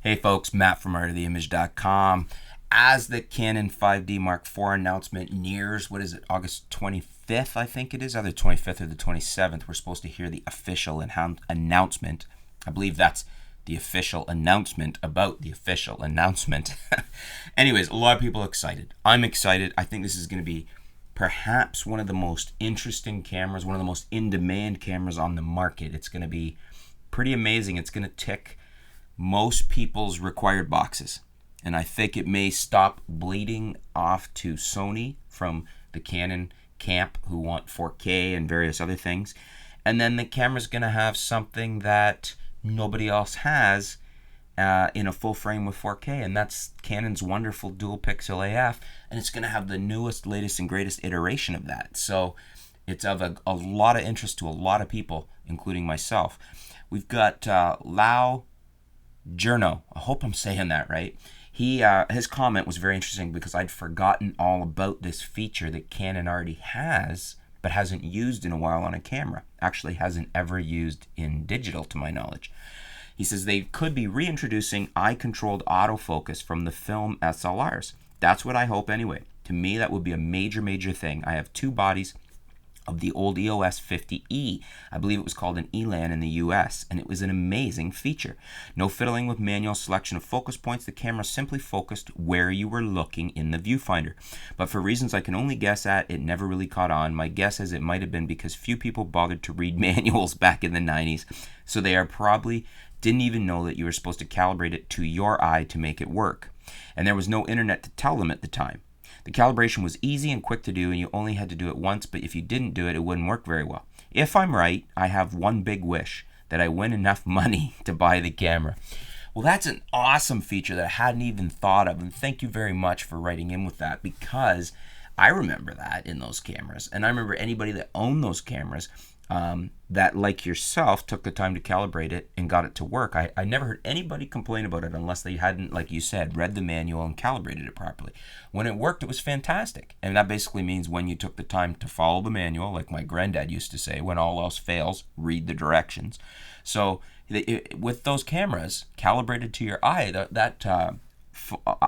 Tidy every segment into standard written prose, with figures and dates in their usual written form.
Hey folks, Matt from artoftheimage.com. As the Canon 5D Mark IV announcement nears, what is it, August 25th, I think it is, either 25th or the 27th, we're supposed to hear the official announcement. I believe that's the official announcement about the official announcement. Anyways, a lot of people are excited. I'm excited. I think this is going to be perhaps one of the most interesting cameras, one of the most in-demand cameras on the market. It's going to be pretty amazing. It's going to tick most people's required boxes, and I think it may stop bleeding off to Sony from the Canon camp, who want 4K and various other things, and then the camera's going to have something that nobody else has in a full frame with 4K, and that's Canon's wonderful dual pixel AF, and it's going to have the newest, latest, and greatest iteration of that. So it's of a lot of interest to a lot of people, including myself. We've got Lau Journo, I hope I'm saying that right. His comment was very interesting because I'd forgotten all about this feature that Canon already has but hasn't used in a while on a camera. Actually hasn't ever used in digital, to my knowledge. He says they could be reintroducing eye-controlled autofocus from the film SLRs. That's what I hope anyway. To me, that would be a major thing. I have two bodies of the old EOS 50E. I believe it was called an ELAN in the US, and it was an amazing feature. No fiddling with manual selection of focus points. The camera simply focused where you were looking in the viewfinder. But for reasons I can only guess at, it never really caught on. My guess is it might have been because few people bothered to read manuals back in the 90s, so they are probably didn't even know that you were supposed to calibrate it to your eye to make it work. And there was no internet to tell them at the time. The calibration was easy and quick to do, and you only had to do it once, but if you didn't do it, it wouldn't work very well. If I'm right, I have one big wish, that I win enough money to buy the camera. Well, that's an awesome feature that I hadn't even thought of, and thank you very much for writing in with that, because I remember that in those cameras, and I remember anybody that owned those cameras that, like yourself, took the time to calibrate it and got it to work. I never heard anybody complain about it unless they hadn't, like you said, read the manual and calibrated it properly. When it worked, it was fantastic. And that basically means when you took the time to follow the manual, like my granddad used to say, when all else fails, read the directions. So with those cameras calibrated to your eye, that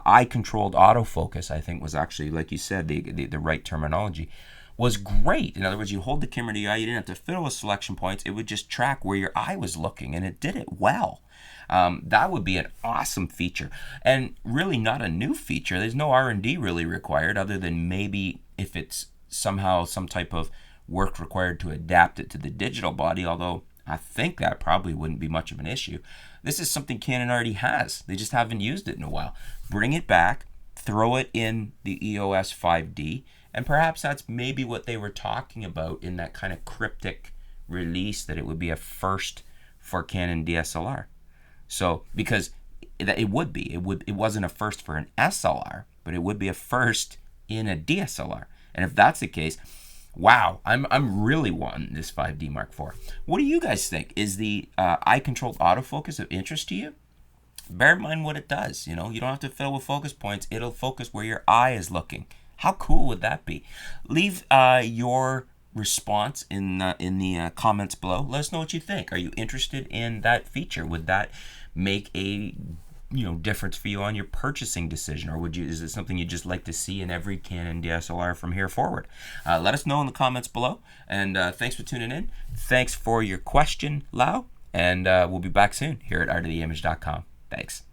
eye-controlled autofocus, I think, was actually, like you said, the right terminology, was great. In other words, you hold the camera to your eye, you didn't have to fiddle with selection points. It would just track where your eye was looking, and it did it well. That would be an awesome feature, and really not a new feature. There's no R&D really required, other than maybe if it's somehow some type of work required to adapt it to the digital body, although I think that probably wouldn't be much of an issue. This is something Canon already has. They just haven't used it in a while. Bring it back, throw it in the EOS 5D, and perhaps that's maybe what they were talking about in that kind of cryptic release, that it would be a first for Canon DSLR. So, because it would be. It wasn't a first for an SLR, but it would be a first in a DSLR. And if that's the case, wow, I'm really wanting this 5D Mark IV. What do you guys think? Is the eye-controlled autofocus of interest to you? Bear in mind what it does. You don't have to fiddle with focus points. It'll focus where your eye is looking. How cool would that be? Leave your response in the comments below. Let us know what you think. Are you interested in that feature? Would that make a difference for you on your purchasing decision, or is it something you'd just like to see in every Canon DSLR from here forward? Let us know in the comments below. And thanks for tuning in. Thanks for your question, Lau. And we'll be back soon here at artoftheimage.com. Thanks.